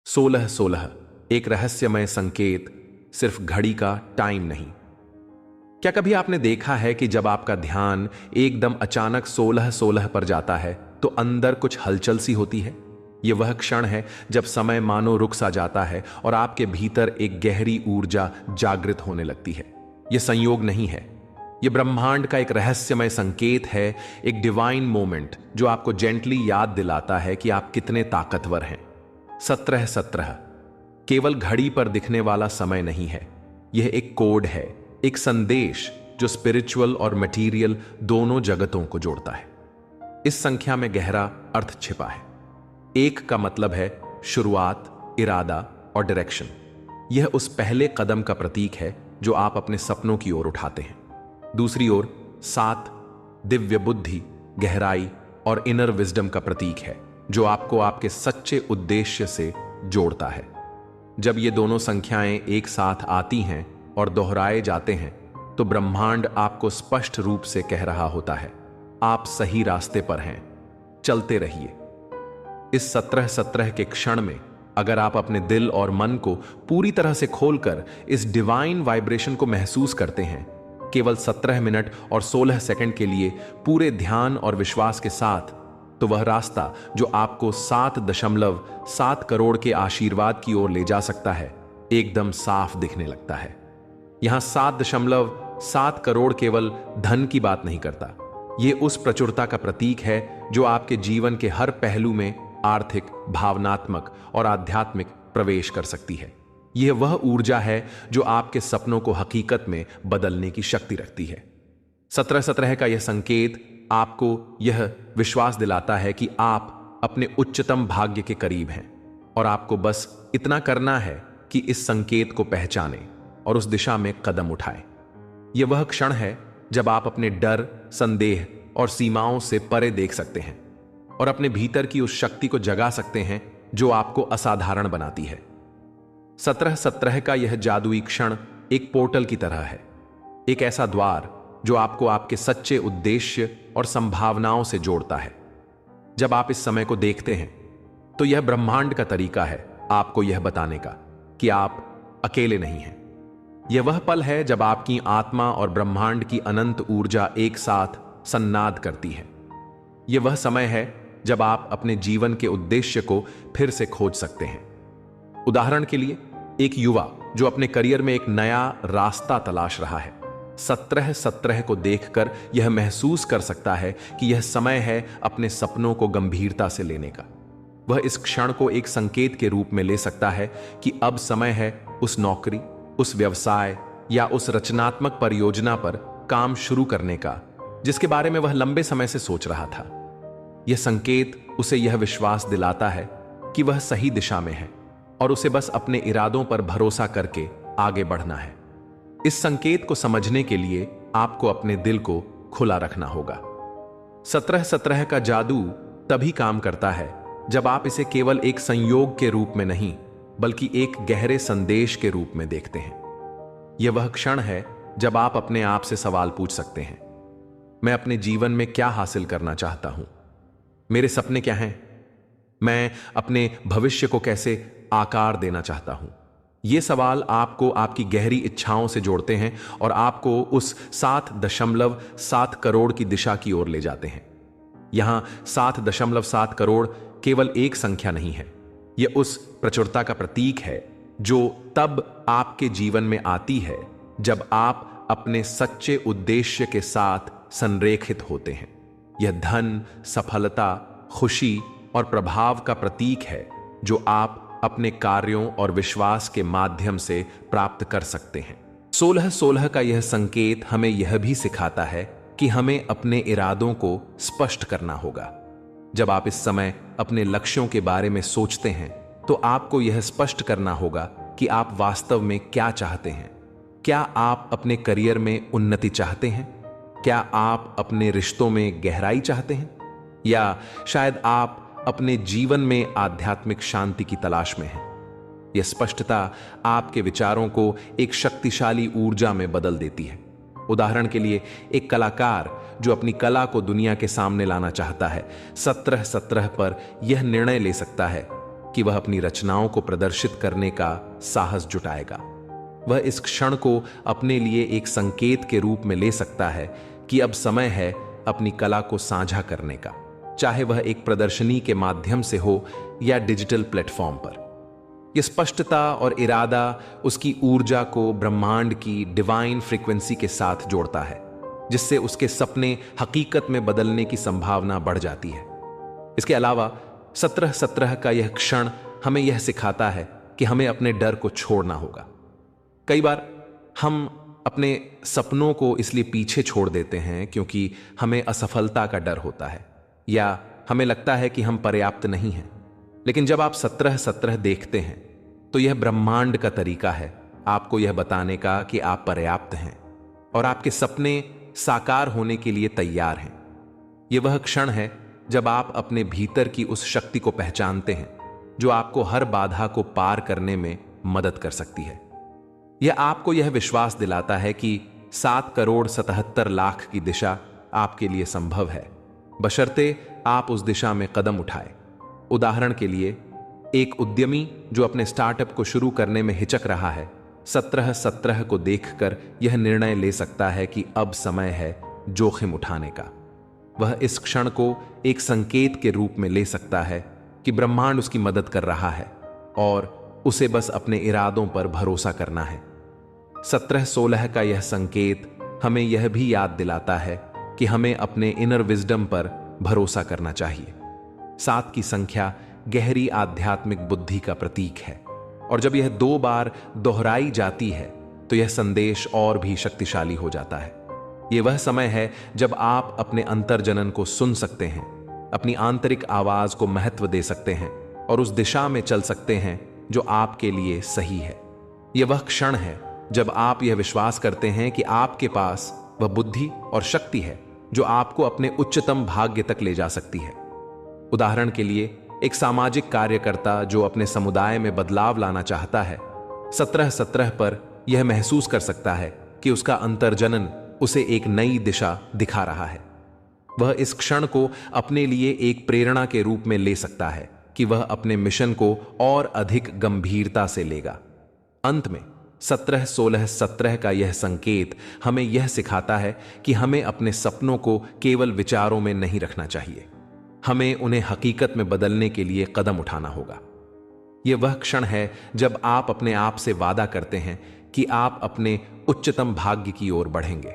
16-16 एक रहस्यमय संकेत, सिर्फ घड़ी का टाइम नहीं। क्या कभी आपने देखा है कि जब आपका ध्यान एकदम अचानक 16-16 पर जाता है तो अंदर कुछ हलचल सी होती है? यह वह क्षण है जब समय मानो रुक सा जाता है और आपके भीतर एक गहरी ऊर्जा जागृत होने लगती है। यह संयोग नहीं है, यह ब्रह्मांड का एक रहस्यमय संकेत है, एक डिवाइन मोमेंट जो आपको जेंटली याद दिलाता है कि आप कितने ताकतवर हैं। 17-17 केवल घड़ी पर दिखने वाला समय नहीं है, यह एक कोड है, एक संदेश जो स्पिरिचुअल और मटेरियल दोनों जगतों को जोड़ता है। इस संख्या में गहरा अर्थ छिपा है। एक का मतलब है शुरुआत, इरादा और डायरेक्शन। यह उस पहले कदम का प्रतीक है जो आप अपने सपनों की ओर उठाते हैं। दूसरी ओर 7 दिव्य बुद्धि, गहराई और इनर विजडम का प्रतीक है जो आपको आपके सच्चे उद्देश्य से जोड़ता है। जब ये दोनों संख्याएं एक साथ आती हैं और दोहराए जाते हैं तो ब्रह्मांड आपको स्पष्ट रूप से कह रहा होता है, आप सही रास्ते पर हैं, चलते रहिए। इस 17-17 के क्षण में अगर आप अपने दिल और मन को पूरी तरह से खोलकर इस डिवाइन वाइब्रेशन को महसूस करते हैं, केवल 17 मिनट और 16 सेकंड के लिए पूरे ध्यान और विश्वास के साथ, तो वह रास्ता जो आपको 7.7 करोड़ के आशीर्वाद की ओर ले जा सकता है एकदम साफ दिखने लगता है। यहां 7.7 करोड़ केवल धन की बात नहीं करता, यह उस प्रचुरता का प्रतीक है जो आपके जीवन के हर पहलू में आर्थिक, भावनात्मक और आध्यात्मिक प्रवेश कर सकती है। यह वह ऊर्जा है जो आपके सपनों को हकीकत में बदलने की शक्ति रखती है। 17-17 का यह संकेत आपको यह विश्वास दिलाता है कि आप अपने उच्चतम भाग्य के करीब हैं और आपको बस इतना करना है कि इस संकेत को पहचानें और उस दिशा में कदम उठाएं। यह वह क्षण है जब आप अपने डर, संदेह और सीमाओं से परे देख सकते हैं और अपने भीतर की उस शक्ति को जगा सकते हैं जो आपको असाधारण बनाती है। 17-17 का यह जादुई क्षण एक पोर्टल की तरह है, एक ऐसा द्वार जो आपको आपके सच्चे उद्देश्य और संभावनाओं से जोड़ता है। जब आप इस समय को देखते हैं तो यह ब्रह्मांड का तरीका है आपको यह बताने का कि आप अकेले नहीं हैं। यह वह पल है जब आपकी आत्मा और ब्रह्मांड की अनंत ऊर्जा एक साथ संनाद करती है। यह वह समय है जब आप अपने जीवन के उद्देश्य को फिर से खोज सकते हैं। उदाहरण के लिए, एक युवा जो अपने करियर में एक नया रास्ता तलाश रहा है, 17-17 को देखकर यह महसूस कर सकता है कि यह समय है अपने सपनों को गंभीरता से लेने का। वह इस क्षण को एक संकेत के रूप में ले सकता है कि अब समय है उस नौकरी, उस व्यवसाय या उस रचनात्मक परियोजना पर काम शुरू करने का जिसके बारे में वह लंबे समय से सोच रहा था। यह संकेत उसे यह विश्वास दिलाता है कि वह सही दिशा में है और उसे बस अपने इरादों पर भरोसा करके आगे बढ़ना है। इस संकेत को समझने के लिए आपको अपने दिल को खुला रखना होगा। 17-17 का जादू तभी काम करता है जब आप इसे केवल एक संयोग के रूप में नहीं बल्कि एक गहरे संदेश के रूप में देखते हैं। यह वह क्षण है जब आप अपने आप से सवाल पूछ सकते हैं, मैं अपने जीवन में क्या हासिल करना चाहता हूं? मेरे सपने क्या हैं? मैं अपने भविष्य को कैसे आकार देना चाहता हूं? ये सवाल आपको आपकी गहरी इच्छाओं से जोड़ते हैं और आपको उस 7.7 करोड़ की दिशा की ओर ले जाते हैं। यहां 7.7 करोड़ केवल एक संख्या नहीं है, यह उस प्रचुरता का प्रतीक है जो तब आपके जीवन में आती है जब आप अपने सच्चे उद्देश्य के साथ संरेखित होते हैं। यह धन, सफलता, खुशी और प्रभाव का प्रतीक है जो आप अपने कार्यों और विश्वास के माध्यम से प्राप्त कर सकते हैं। 16-16 का यह संकेत हमें यह भी सिखाता है कि हमें अपने इरादों को स्पष्ट करना होगा। जब आप इस समय अपने लक्ष्यों के बारे में सोचते हैं तो आपको यह स्पष्ट करना होगा कि आप वास्तव में क्या चाहते हैं। क्या आप अपने करियर में उन्नति चाहते हैं? क्या आप अपने रिश्तों में गहराई चाहते हैं? या शायद आप अपने जीवन में आध्यात्मिक शांति की तलाश में हैं? यह स्पष्टता आपके विचारों को एक शक्तिशाली ऊर्जा में बदल देती है। उदाहरण के लिए, एक कलाकार जो अपनी कला को दुनिया के सामने लाना चाहता है, 17-17 पर यह निर्णय ले सकता है कि वह अपनी रचनाओं को प्रदर्शित करने का साहस जुटाएगा। वह इस क्षण को अपने लिए एक संकेत के रूप में ले सकता है कि अब समय है अपनी कला को साझा करने का, चाहे वह एक प्रदर्शनी के माध्यम से हो या डिजिटल प्लेटफॉर्म पर। यह स्पष्टता और इरादा उसकी ऊर्जा को ब्रह्मांड की डिवाइन फ्रीक्वेंसी के साथ जोड़ता है, जिससे उसके सपने हकीकत में बदलने की संभावना बढ़ जाती है। इसके अलावा 17-17 का यह क्षण हमें यह सिखाता है कि हमें अपने डर को छोड़ना होगा। कई बार हम अपने सपनों को इसलिए पीछे छोड़ देते हैं क्योंकि हमें असफलता का डर होता है या हमें लगता है कि हम पर्याप्त नहीं हैं। लेकिन जब आप 17-17 देखते हैं तो यह ब्रह्मांड का तरीका है आपको यह बताने का कि आप पर्याप्त हैं और आपके सपने साकार होने के लिए तैयार हैं। यह वह क्षण है जब आप अपने भीतर की उस शक्ति को पहचानते हैं जो आपको हर बाधा को पार करने में मदद कर सकती है। यह आपको यह विश्वास दिलाता है कि 7,77,00,000 की दिशा आपके लिए संभव है, बशर्ते आप उस दिशा में कदम उठाएं। उदाहरण के लिए, एक उद्यमी जो अपने स्टार्टअप को शुरू करने में हिचक रहा है, 17-17 को देखकर यह निर्णय ले सकता है कि अब समय है जोखिम उठाने का। वह इस क्षण को एक संकेत के रूप में ले सकता है कि ब्रह्मांड उसकी मदद कर रहा है और उसे बस अपने इरादों पर भरोसा करना है। 17-16 का यह संकेत हमें यह भी याद दिलाता है कि हमें अपने इनर विजडम पर भरोसा करना चाहिए। 7 की संख्या गहरी आध्यात्मिक बुद्धि का प्रतीक है और जब यह 2 बार दोहराई जाती है तो यह संदेश और भी शक्तिशाली हो जाता है। यह वह समय है जब आप अपने अंतर्जनन को सुन सकते हैं, अपनी आंतरिक आवाज को महत्व दे सकते हैं और उस दिशा में चल सकते हैं जो आपके लिए सही है। यह वह क्षण है जब आप यह विश्वास करते हैं कि आपके पास वह बुद्धि और शक्ति है जो आपको अपने उच्चतम भाग्य तक ले जा सकती है। उदाहरण के लिए, एक सामाजिक कार्यकर्ता जो अपने समुदाय में बदलाव लाना चाहता है, 17-17 पर यह महसूस कर सकता है कि उसका अंतर्जनन उसे एक नई दिशा दिखा रहा है। वह इस क्षण को अपने लिए एक प्रेरणा के रूप में ले सकता है कि वह अपने मिशन को और अधिक गंभीरता से लेगा। अंत में 17-16-17 का यह संकेत हमें यह सिखाता है कि हमें अपने सपनों को केवल विचारों में नहीं रखना चाहिए, हमें उन्हें हकीकत में बदलने के लिए कदम उठाना होगा। यह वह क्षण है जब आप अपने आप से वादा करते हैं कि आप अपने उच्चतम भाग्य की ओर बढ़ेंगे।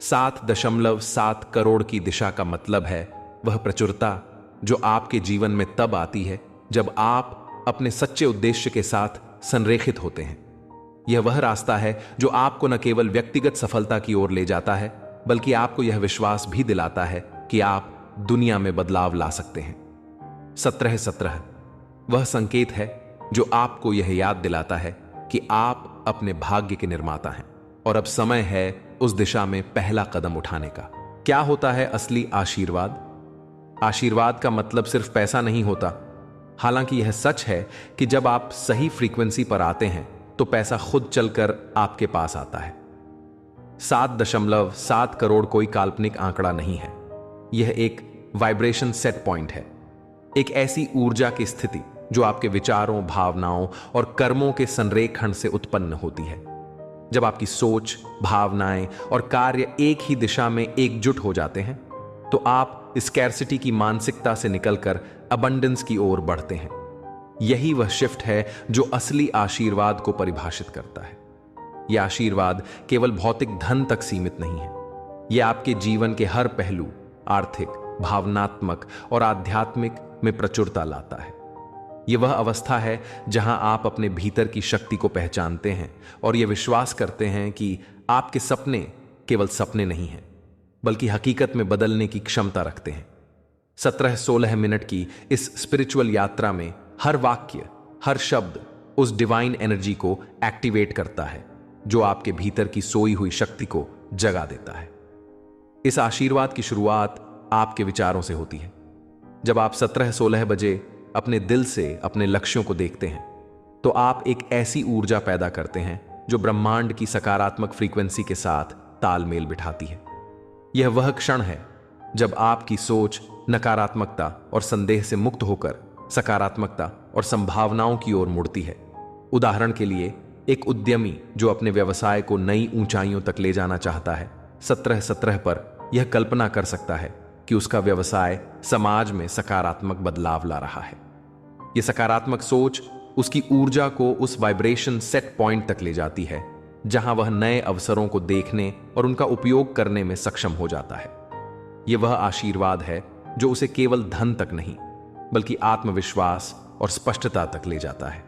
7.7 करोड़ की दिशा का मतलब है वह प्रचुरता जो आपके जीवन में तब आती है जब आप अपने सच्चे उद्देश्य के साथ संरेखित होते हैं। यह वह रास्ता है जो आपको न केवल व्यक्तिगत सफलता की ओर ले जाता है, बल्कि आपको यह विश्वास भी दिलाता है कि आप दुनिया में बदलाव ला सकते हैं। 17-17 वह संकेत है जो आपको यह याद दिलाता है कि आप अपने भाग्य के निर्माता हैं और अब समय है उस दिशा में पहला कदम उठाने का। क्या होता है असली आशीर्वाद? आशीर्वाद का मतलब सिर्फ पैसा नहीं होता। हालांकि यह सच है कि जब आप सही फ्रीक्वेंसी पर आते हैं तो पैसा खुद चलकर आपके पास आता है। 7.7 करोड़ कोई काल्पनिक आंकड़ा नहीं है, यह एक वाइब्रेशन सेट पॉइंट है, एक ऐसी ऊर्जा की स्थिति जो आपके विचारों, भावनाओं और कर्मों के संरेखण से उत्पन्न होती है। जब आपकी सोच, भावनाएं और कार्य एक ही दिशा में एकजुट हो जाते हैं तो आप स्कैर्सिटी की मानसिकता से निकलकर अबंडेंस की ओर बढ़ते हैं। यही वह शिफ्ट है जो असली आशीर्वाद को परिभाषित करता है। यह आशीर्वाद केवल भौतिक धन तक सीमित नहीं है, यह आपके जीवन के हर पहलू, आर्थिक, भावनात्मक और आध्यात्मिक में प्रचुरता लाता है। यह वह अवस्था है जहां आप अपने भीतर की शक्ति को पहचानते हैं और यह विश्वास करते हैं कि आपके सपने केवल सपने नहीं हैं, बल्कि हकीकत में बदलने की क्षमता रखते हैं। 17-16 मिनट की इस स्पिरिचुअल यात्रा में हर वाक्य, हर शब्द उस डिवाइन एनर्जी को एक्टिवेट करता है जो आपके भीतर की सोई हुई शक्ति को जगा देता है। इस आशीर्वाद की शुरुआत आपके विचारों से होती है। जब आप 17-16 बजे अपने दिल से अपने लक्ष्यों को देखते हैं तो आप एक ऐसी ऊर्जा पैदा करते हैं जो ब्रह्मांड की सकारात्मक फ्रीक्वेंसी के साथ तालमेल बिठाती है। यह वह क्षण है जब आपकी सोच नकारात्मकता और संदेह से मुक्त होकर सकारात्मकता और संभावनाओं की ओर मुड़ती है। उदाहरण के लिए, एक उद्यमी जो अपने व्यवसाय को नई ऊंचाइयों तक ले जाना चाहता है, 17/17 पर यह कल्पना कर सकता है कि उसका व्यवसाय समाज में सकारात्मक बदलाव ला रहा है। यह सकारात्मक सोच उसकी ऊर्जा को उस वाइब्रेशन सेट पॉइंट तक ले जाती है जहां वह नए अवसरों को देखने और उनका उपयोग करने में सक्षम हो जाता है। यह वह आशीर्वाद है जो उसे केवल धन तक नहीं बल्कि आत्मविश्वास और स्पष्टता तक ले जाता है।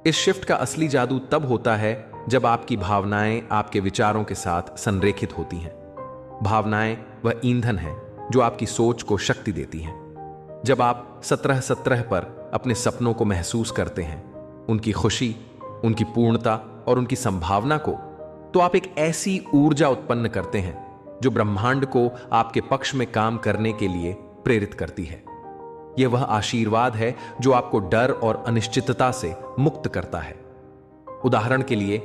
इस शिफ्ट का असली जादू तब होता है जब आपकी भावनाएं आपके विचारों के साथ संरेखित होती हैं। भावनाएं वह ईंधन है जो आपकी सोच को शक्ति देती हैं। जब आप 17/17 पर अपने सपनों को महसूस करते हैं, उनकी खुशी, उनकी पूर्णता और उनकी संभावना को, तो आप एक ऐसी ऊर्जा उत्पन्न करते हैं जो ब्रह्मांड को आपके पक्ष में काम करने के लिए प्रेरित करती है। यह वह आशीर्वाद है जो आपको डर और अनिश्चितता से मुक्त करता है। उदाहरण के लिए,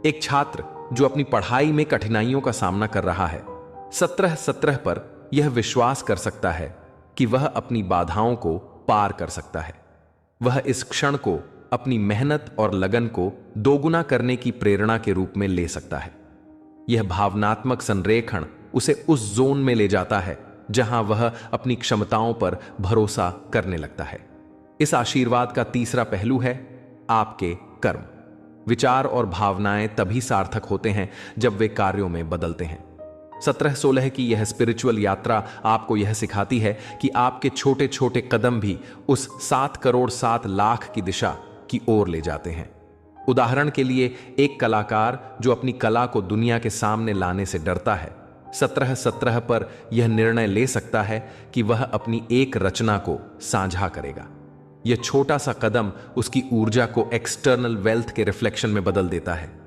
एक छात्र जो अपनी पढ़ाई में कठिनाइयों का सामना कर रहा है, 17/17 पर यह विश्वास कर सकता है कि वह अपनी बाधाओं को पार कर सकता है। वह इस क्षण को अपनी मेहनत और लगन को दोगुना करने की प्रेरणा के रूप में ले सकता है। यह भावनात्मक संरेखण उसे उस जोन में ले जाता है जहां वह अपनी क्षमताओं पर भरोसा करने लगता है। इस आशीर्वाद का तीसरा पहलू है आपके कर्म। विचार और भावनाएं तभी सार्थक होते हैं जब वे कार्यों में बदलते हैं। 17/16 की यह स्पिरिचुअल यात्रा आपको यह सिखाती है कि आपके छोटे छोटे कदम भी उस 7,07,00,000 की दिशा की ओर ले जाते हैं। उदाहरण के लिए, एक कलाकार जो अपनी कला को दुनिया के सामने लाने से डरता है, 17/17 पर यह निर्णय ले सकता है कि वह अपनी एक रचना को साझा करेगा। यह छोटा सा कदम उसकी ऊर्जा को एक्सटर्नल वेल्थ के रिफ्लेक्शन में बदल देता है।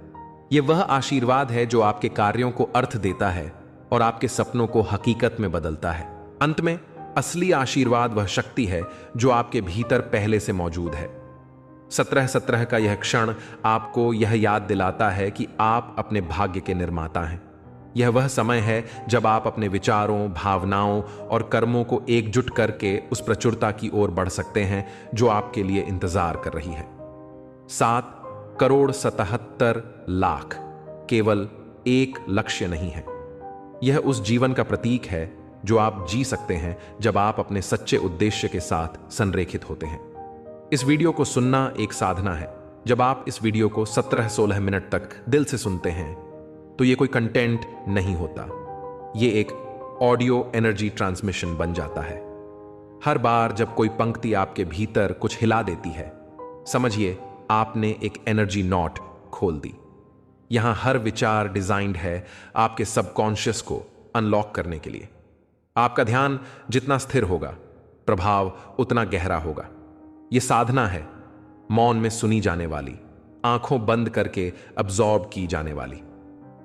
यह वह आशीर्वाद है जो आपके कार्यों को अर्थ देता है और आपके सपनों को हकीकत में बदलता है। अंत में, असली आशीर्वाद वह शक्ति है जो आपके भीतर पहले से मौजूद है। 17/17 का यह क्षण आपको यह याद दिलाता है कि आप अपने भाग्य के निर्माता हैं। यह वह समय है जब आप अपने विचारों, भावनाओं और कर्मों को एकजुट करके उस प्रचुरता की ओर बढ़ सकते हैं जो आपके लिए इंतजार कर रही है। 7,77,00,000 केवल एक लक्ष्य नहीं है। यह उस जीवन का प्रतीक है जो आप जी सकते हैं जब आप अपने सच्चे उद्देश्य के साथ संरेखित होते हैं। इस वीडियो को सुनना एक साधना है। जब आप इस वीडियो को 17-16 मिनट तक दिल से सुनते हैं तो यह कोई कंटेंट नहीं होता, यह एक ऑडियो एनर्जी ट्रांसमिशन बन जाता है। हर बार जब कोई पंक्ति आपके भीतर कुछ हिला देती है, समझिए आपने एक एनर्जी नॉट खोल दी। यहां हर विचार डिजाइंड है आपके सबकॉन्शियस को अनलॉक करने के लिए। आपका ध्यान जितना स्थिर होगा, प्रभाव उतना गहरा होगा। यह साधना है मौन में सुनी जाने वाली, आंखों बंद करके अब्जॉर्ब की जाने वाली।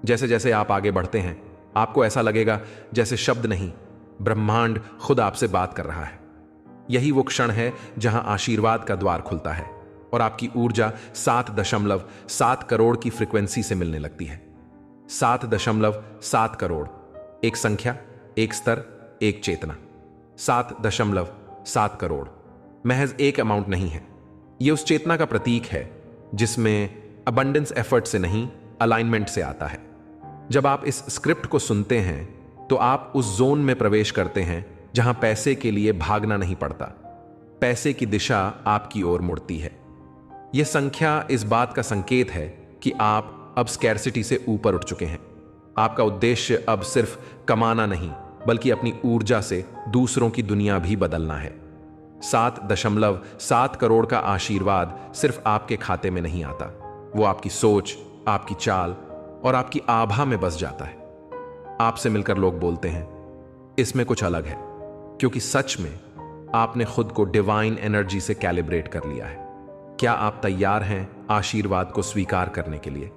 जैसे जैसे आप आगे बढ़ते हैं, आपको ऐसा लगेगा जैसे शब्द नहीं, ब्रह्मांड खुद आपसे बात कर रहा है। यही वो क्षण है जहां आशीर्वाद का द्वार खुलता है और आपकी ऊर्जा 7.7 करोड़ की फ्रीक्वेंसी से मिलने लगती है। 7.7 करोड़, एक संख्या, एक स्तर, एक चेतना। 7.7 करोड़ महज एक अमाउंट नहीं है। यह उस चेतना का प्रतीक है जिसमें अबंडेंस एफर्ट से नहीं, अलाइनमेंट से आता है। जब आप इस स्क्रिप्ट को सुनते हैं तो आप उस जोन में प्रवेश करते हैं जहां पैसे के लिए भागना नहीं पड़ता, पैसे की दिशा आपकी ओर मुड़ती है। यह संख्या इस बात का संकेत है कि आप अब स्कैर्सिटी से ऊपर उठ चुके हैं। आपका उद्देश्य अब सिर्फ कमाना नहीं बल्कि अपनी ऊर्जा से दूसरों की दुनिया भी बदलना है। 7.7 करोड़ का आशीर्वाद सिर्फ आपके खाते में नहीं आता, वो आपकी सोच, आपकी चाल और आपकी आभा में बस जाता है। आपसे मिलकर लोग बोलते हैं इसमें कुछ अलग है, क्योंकि सच में आपने खुद को डिवाइन एनर्जी से कैलिब्रेट कर लिया है। क्या आप तैयार हैं आशीर्वाद को स्वीकार करने के लिए?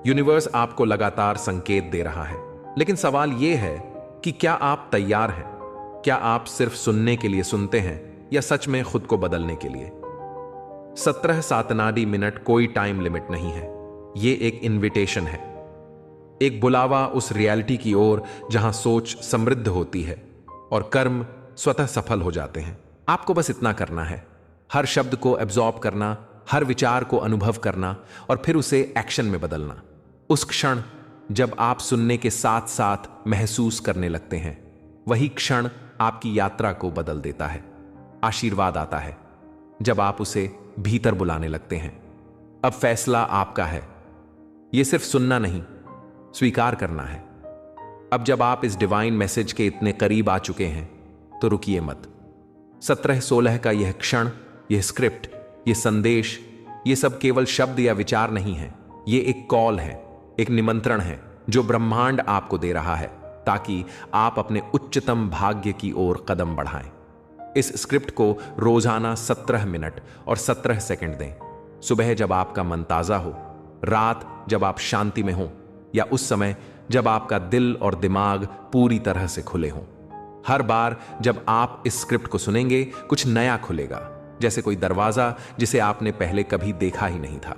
यूनिवर्स आपको लगातार संकेत दे रहा है, लेकिन सवाल यह है कि क्या आप तैयार हैं? क्या आप सिर्फ सुनने के लिए सुनते हैं या सच में खुद को बदलने के लिए? 17 मिनट कोई टाइम लिमिट नहीं है। यह एक इनविटेशन है, एक बुलावा उस रियलिटी की ओर जहां सोच समृद्ध होती है और कर्म स्वतः सफल हो जाते हैं। आपको बस इतना करना है, हर शब्द को एब्जॉर्ब करना, हर विचार को अनुभव करना और फिर उसे एक्शन में बदलना। उस क्षण जब आप सुनने के साथ साथ महसूस करने लगते हैं, वही क्षण आपकी यात्रा को बदल देता है। आशीर्वाद आता है जब आप उसे भीतर बुलाने लगते हैं। अब फैसला आपका है। यह सिर्फ सुनना नहीं, स्वीकार करना है। अब जब आप इस डिवाइन मैसेज के इतने करीब आ चुके हैं तो रुकिए मत। 17-16 का यह क्षण, यह स्क्रिप्ट, यह संदेश, यह सब केवल शब्द या विचार नहीं है। यह एक कॉल है, एक निमंत्रण है जो ब्रह्मांड आपको दे रहा है ताकि आप अपने उच्चतम भाग्य की ओर कदम बढ़ाएं। इस स्क्रिप्ट को रोजाना 17 मिनट और 17 सेकंड दें। सुबह जब आपका मन ताजा हो, रात जब आप शांति में हो, या उस समय जब आपका दिल और दिमाग पूरी तरह से खुले हों। हर बार जब आप इस स्क्रिप्ट को सुनेंगे, कुछ नया खुलेगा, जैसे कोई दरवाजा जिसे आपने पहले कभी देखा ही नहीं था।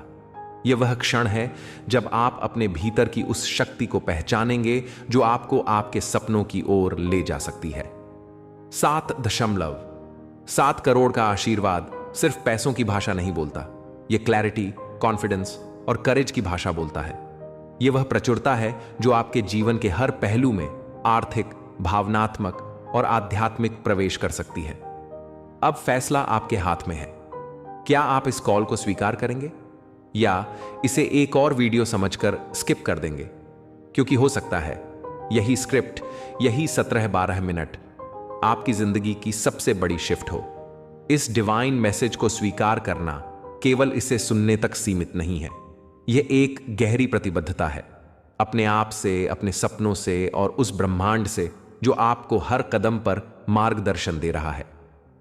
यह वह क्षण है जब आप अपने भीतर की उस शक्ति को पहचानेंगे जो आपको आपके सपनों की ओर ले जा सकती है। 7.7 करोड़ का आशीर्वाद सिर्फ पैसों की भाषा नहीं बोलता। यह क्लैरिटी, कॉन्फिडेंस और करेज की भाषा बोलता है। यह वह प्रचुरता है जो आपके जीवन के हर पहलू में आर्थिक, भावनात्मक और आध्यात्मिक प्रवेश कर सकती है। अब फैसला आपके हाथ में है। क्या आप इस कॉल को स्वीकार करेंगे या इसे एक और वीडियो समझकर स्किप कर देंगे? क्योंकि हो सकता है यही स्क्रिप्ट, यही 17-12 मिनट आपकी जिंदगी की सबसे बड़ी शिफ्ट हो। इस डिवाइन मैसेज को स्वीकार करना केवल इसे सुनने तक सीमित नहीं है। यह एक गहरी प्रतिबद्धता है अपने आप से, अपने सपनों से और उस ब्रह्मांड से जो आपको हर कदम पर मार्गदर्शन दे रहा है।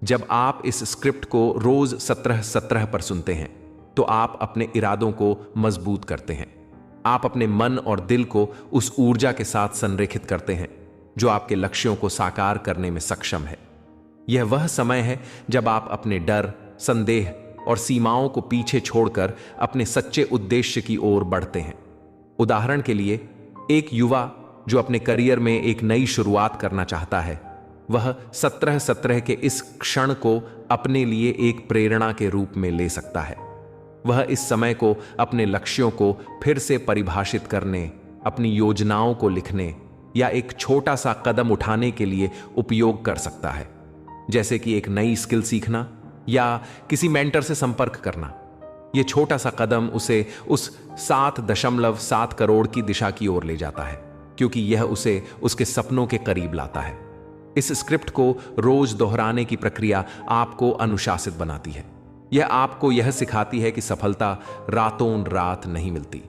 जब आप इस स्क्रिप्ट को रोज 17-17 पर सुनते हैं तो आप अपने इरादों को मजबूत करते हैं। आप अपने मन और दिल को उस ऊर्जा के साथ संरेखित करते हैं जो आपके लक्ष्यों को साकार करने में सक्षम है। यह वह समय है जब आप अपने डर, संदेह और सीमाओं को पीछे छोड़कर अपने सच्चे उद्देश्य की ओर बढ़ते हैं। उदाहरण के लिए, एक युवा जो अपने करियर में एक नई शुरुआत करना चाहता है, वह 17-17 के इस क्षण को अपने लिए एक प्रेरणा के रूप में ले सकता है। वह इस समय को अपने लक्ष्यों को फिर से परिभाषित करने, अपनी योजनाओं को लिखने या एक छोटा सा कदम उठाने के लिए उपयोग कर सकता है, जैसे कि एक नई स्किल सीखना या किसी मेंटर से संपर्क करना। यह छोटा सा कदम उसे उस 7.7 करोड़ की दिशा की ओर ले जाता है, क्योंकि यह उसे उसके सपनों के करीब लाता है। इस स्क्रिप्ट को रोज दोहराने की प्रक्रिया आपको अनुशासित बनाती है। यह आपको यह सिखाती है कि सफलता रातों रात नहीं मिलती।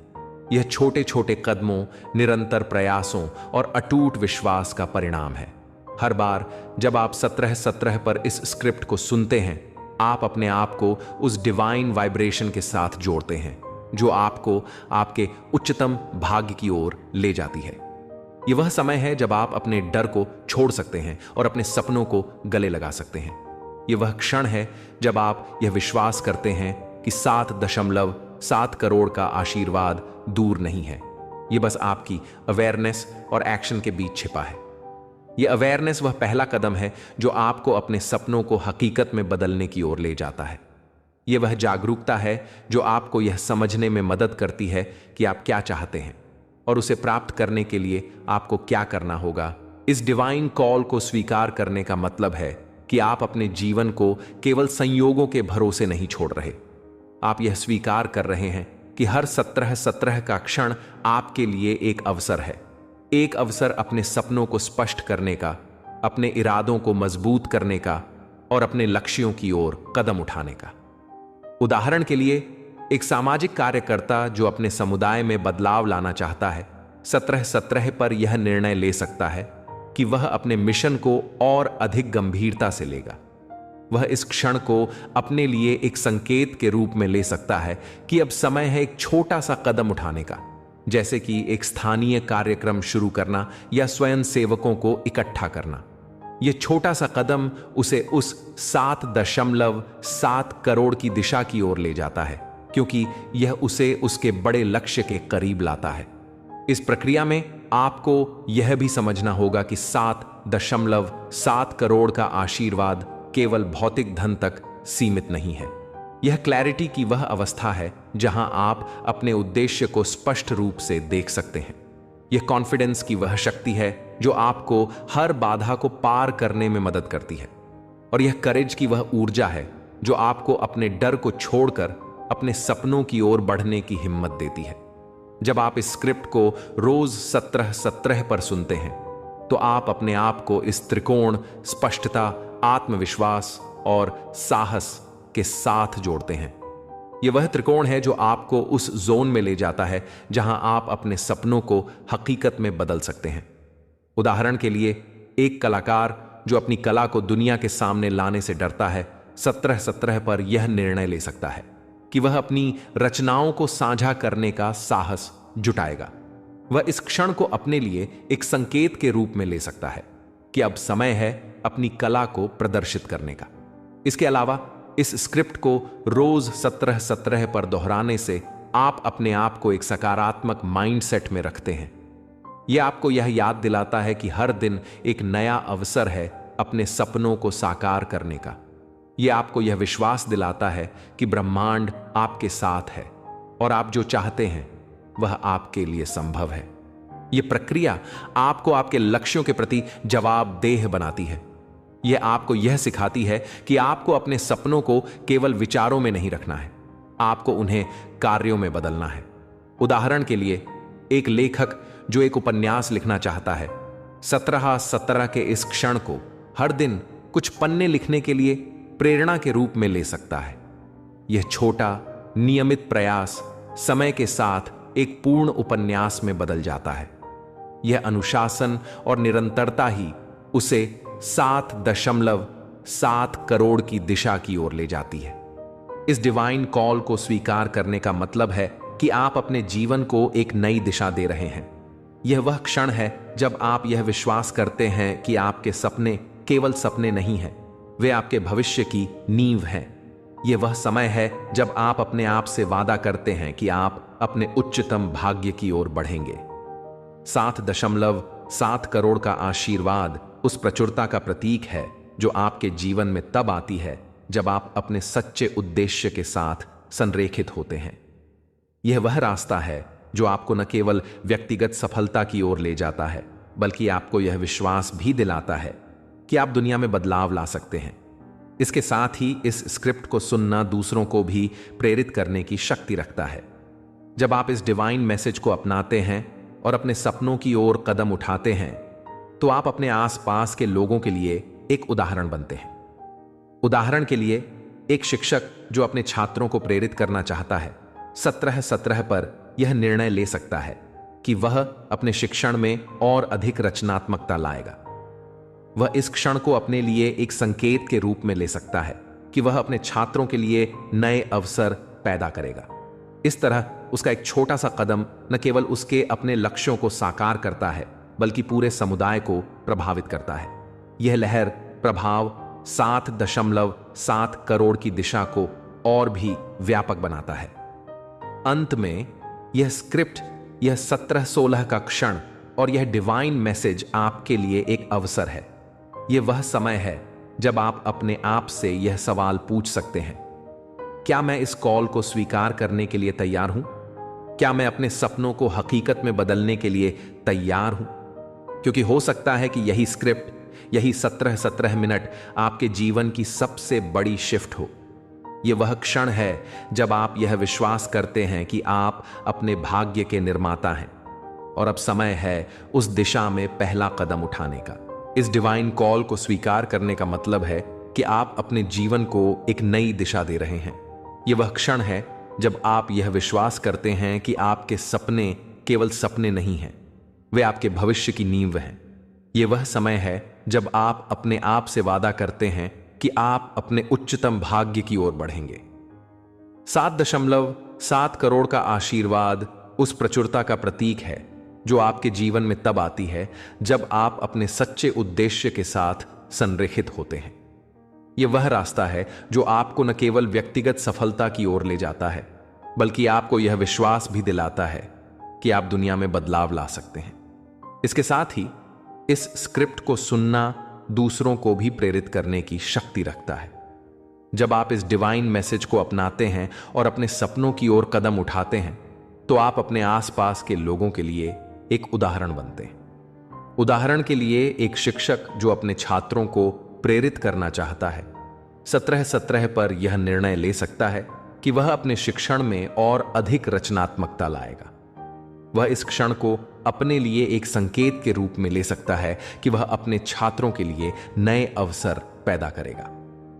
यह छोटे छोटे कदमों, निरंतर प्रयासों और अटूट विश्वास का परिणाम है। हर बार जब आप 17-17 पर इस स्क्रिप्ट को सुनते हैं, आप अपने आप को उस डिवाइन वाइब्रेशन के साथ जोड़ते हैं जो आपको आपके उच्चतम भाग्य की ओर ले जाती है। यह वह समय है जब आप अपने डर को छोड़ सकते हैं और अपने सपनों को गले लगा सकते हैं। यह वह क्षण है जब आप यह विश्वास करते हैं कि 7.7 करोड़ का आशीर्वाद दूर नहीं है। यह बस आपकी अवेयरनेस और एक्शन के बीच छिपा है। यह अवेयरनेस वह पहला कदम है जो आपको अपने सपनों को हकीकत में बदलने की ओर ले जाता है। यह वह जागरूकता है जो आपको यह समझने में मदद करती है कि आप क्या चाहते हैं और उसे प्राप्त करने के लिए आपको क्या करना होगा। इस डिवाइन कॉल को स्वीकार करने का मतलब है कि आप अपने जीवन को केवल संयोगों के भरोसे नहीं छोड़ रहे। आप यह स्वीकार कर रहे हैं कि हर 17-17 का क्षण आपके लिए एक अवसर है। एक अवसर अपने सपनों को स्पष्ट करने का, अपने इरादों को मजबूत करने का और अपने लक्ष्यों की ओर कदम उठाने का। उदाहरण के लिए, एक सामाजिक कार्यकर्ता जो अपने समुदाय में बदलाव लाना चाहता है, 17-17 पर यह निर्णय ले सकता है कि वह अपने मिशन को और अधिक गंभीरता से लेगा। वह इस क्षण को अपने लिए एक संकेत के रूप में ले सकता है कि अब समय है एक छोटा सा कदम उठाने का, जैसे कि एक स्थानीय कार्यक्रम शुरू करना या स्वयं सेवकों को इकट्ठा करना। यह छोटा सा कदम उसे उस 7.7 करोड़ की दिशा की ओर ले जाता है, क्योंकि यह उसे उसके बड़े लक्ष्य के करीब लाता है। इस प्रक्रिया में आपको यह भी समझना होगा कि 7.7 करोड़ का आशीर्वाद केवल भौतिक धन तक सीमित नहीं है। यह क्लैरिटी की वह अवस्था है जहां आप अपने उद्देश्य को स्पष्ट रूप से देख सकते हैं। यह कॉन्फिडेंस की वह शक्ति है जो आपको हर बाधा को पार करने में मदद करती है। और यह करेज की वह ऊर्जा है जो आपको अपने डर को छोड़कर अपने सपनों की ओर बढ़ने की हिम्मत देती है। जब आप इस स्क्रिप्ट को रोज 17-17 पर सुनते हैं तो आप अपने आप को इस त्रिकोण स्पष्टता, आत्मविश्वास और साहस के साथ जोड़ते हैं। यह वह त्रिकोण है जो आपको उस जोन में ले जाता है जहां आप अपने सपनों को हकीकत में बदल सकते हैं। उदाहरण के लिए, एक कलाकार जो अपनी कला को दुनिया के सामने लाने से डरता है, 17-17 पर यह निर्णय ले सकता है कि वह अपनी रचनाओं को साझा करने का साहस जुटाएगा। वह इस क्षण को अपने लिए एक संकेत के रूप में ले सकता है कि अब समय है अपनी कला को प्रदर्शित करने का। इसके अलावा इस स्क्रिप्ट को रोज 17-17 पर दोहराने से आप अपने आप को एक सकारात्मक माइंडसेट में रखते हैं। यह आपको यह याद दिलाता है कि हर दिन एक नया अवसर है अपने सपनों को साकार करने का। यह आपको यह विश्वास दिलाता है कि ब्रह्मांड आपके साथ है और आप जो चाहते हैं वह आपके लिए संभव है। यह प्रक्रिया आपको आपके लक्ष्यों के प्रति जवाबदेह बनाती है। यह आपको यह सिखाती है कि आपको अपने सपनों को केवल विचारों में नहीं रखना है, आपको उन्हें कार्यों में बदलना है। उदाहरण के लिए, एक लेखक जो एक उपन्यास लिखना चाहता है, 17-17 के इस क्षण को हर दिन कुछ पन्ने लिखने के लिए प्रेरणा के रूप में ले सकता है। यह छोटा नियमित प्रयास समय के साथ एक पूर्ण उपन्यास में बदल जाता है। यह अनुशासन और निरंतरता ही उसे 7.7 करोड़ की दिशा की ओर ले जाती है। इस डिवाइन कॉल को स्वीकार करने का मतलब है कि आप अपने जीवन को एक नई दिशा दे रहे हैं। यह वह क्षण है जब आप यह विश्वास करते हैं कि आपके सपने केवल सपने नहीं हैं, वे आपके भविष्य की नींव हैं। यह वह समय है जब आप अपने आप से वादा करते हैं कि आप अपने उच्चतम भाग्य की ओर बढ़ेंगे। 7.7 करोड़ का आशीर्वाद उस प्रचुरता का प्रतीक है जो आपके जीवन में तब आती है जब आप अपने सच्चे उद्देश्य के साथ संरेखित होते हैं। यह वह रास्ता है जो आपको न केवल व्यक्तिगत सफलता की ओर ले जाता है, बल्कि आपको यह विश्वास भी दिलाता है कि आप दुनिया में बदलाव ला सकते हैं। इसके साथ ही इस स्क्रिप्ट को सुनना दूसरों को भी प्रेरित करने की शक्ति रखता है। जब आप इस डिवाइन मैसेज को अपनाते हैं और अपने सपनों की ओर कदम उठाते हैं, तो आप अपने आसपास के लोगों के लिए एक उदाहरण बनते हैं। उदाहरण के लिए, एक शिक्षक जो अपने छात्रों को प्रेरित करना चाहता है, 17-17 पर यह निर्णय ले सकता है कि वह अपने शिक्षण में और अधिक रचनात्मकता लाएगा। वह इस क्षण को अपने लिए एक संकेत के रूप में ले सकता है कि वह अपने छात्रों के लिए नए अवसर पैदा करेगा। इस तरह उसका एक छोटा सा कदम न केवल उसके अपने लक्ष्यों को साकार करता है, बल्कि पूरे समुदाय को प्रभावित करता है। यह लहर प्रभाव 7.7 करोड़ की दिशा को और भी व्यापक बनाता है। अंत में यह स्क्रिप्ट, यह 17-16 का क्षण और यह डिवाइन मैसेज आपके लिए एक अवसर है। यह वह समय है जब आप अपने आप से यह सवाल पूछ सकते हैं, क्या मैं इस कॉल को स्वीकार करने के लिए तैयार हूं? क्या मैं अपने सपनों को हकीकत में बदलने के लिए तैयार हूं? क्योंकि हो सकता है कि यही स्क्रिप्ट, यही 17-17 मिनट आपके जीवन की सबसे बड़ी शिफ्ट हो। यह वह क्षण है जब आप यह विश्वास करते हैं कि आप अपने भाग्य के निर्माता हैं और अब समय है उस दिशा में पहला कदम उठाने का। इस डिवाइन कॉल को स्वीकार करने का मतलब है कि आप अपने जीवन को एक नई दिशा दे रहे हैं। यह वह क्षण है जब आप यह विश्वास करते हैं कि आपके सपने केवल सपने नहीं हैं, वे आपके भविष्य की नींव हैं। यह वह समय है जब आप अपने आप से वादा करते हैं कि आप अपने उच्चतम भाग्य की ओर बढ़ेंगे। 7.7 करोड़ का आशीर्वाद उस प्रचुरता का प्रतीक है जो आपके जीवन में तब आती है जब आप अपने सच्चे उद्देश्य के साथ संरेखित होते हैं। यह वह रास्ता है जो आपको न केवल व्यक्तिगत सफलता की ओर ले जाता है, बल्कि आपको यह विश्वास भी दिलाता है कि आप दुनिया में बदलाव ला सकते हैं। इसके साथ ही इस स्क्रिप्ट को सुनना दूसरों को भी प्रेरित करने की शक्ति रखता है। जब आप इस डिवाइन मैसेज को अपनाते हैं और अपने सपनों की ओर कदम उठाते हैं, तो आप अपने आसपास के लोगों के लिए एक उदाहरण बनते हैं। उदाहरण के लिए एक शिक्षक जो अपने छात्रों को प्रेरित करना चाहता है, 17-17 पर यह निर्णय ले सकता है कि वह अपने शिक्षण में और अधिक रचनात्मकता लाएगा। वह इस क्षण को अपने लिए एक संकेत के रूप में ले सकता है कि वह अपने छात्रों के लिए नए अवसर पैदा करेगा।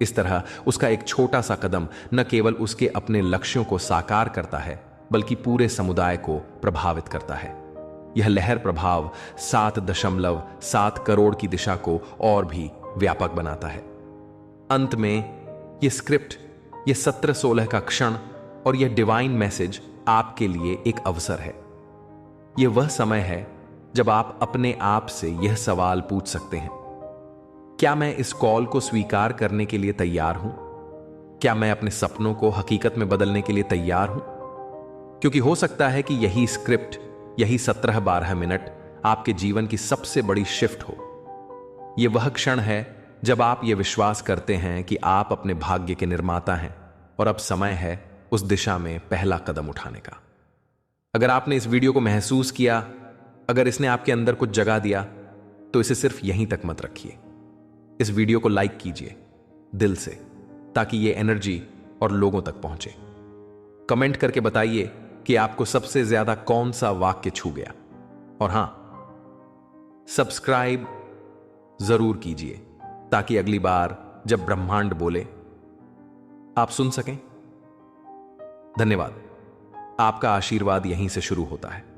इस तरह उसका एक छोटा सा कदम न केवल उसके अपने लक्ष्यों को साकार करता है, बल्कि पूरे समुदाय को प्रभावित करता है। यह लहर प्रभाव 7.7 करोड़ की दिशा को और भी व्यापक बनाता है। अंत में यह स्क्रिप्ट, यह 17-16 का क्षण और यह डिवाइन मैसेज आपके लिए एक अवसर है। यह वह समय है जब आप अपने आप से यह सवाल पूछ सकते हैं, क्या मैं इस कॉल को स्वीकार करने के लिए तैयार हूं? क्या मैं अपने सपनों को हकीकत में बदलने के लिए तैयार हूं? क्योंकि हो सकता है कि यही स्क्रिप्ट, यही 17-12 मिनट आपके जीवन की सबसे बड़ी शिफ्ट हो। यह वह क्षण है जब आप यह विश्वास करते हैं कि आप अपने भाग्य के निर्माता हैं और अब समय है उस दिशा में पहला कदम उठाने का। अगर आपने इस वीडियो को महसूस किया, अगर इसने आपके अंदर कुछ जगा दिया, तो इसे सिर्फ यहीं तक मत रखिए। इस वीडियो को लाइक कीजिए दिल से, ताकि यह एनर्जी और लोगों तक पहुंचे। कमेंट करके बताइए कि आपको सबसे ज्यादा कौन सा वाक्य छू गया। और हां, सब्सक्राइब जरूर कीजिए ताकि अगली बार जब ब्रह्मांड बोले आप सुन सकें। धन्यवाद। आपका आशीर्वाद यहीं से शुरू होता है।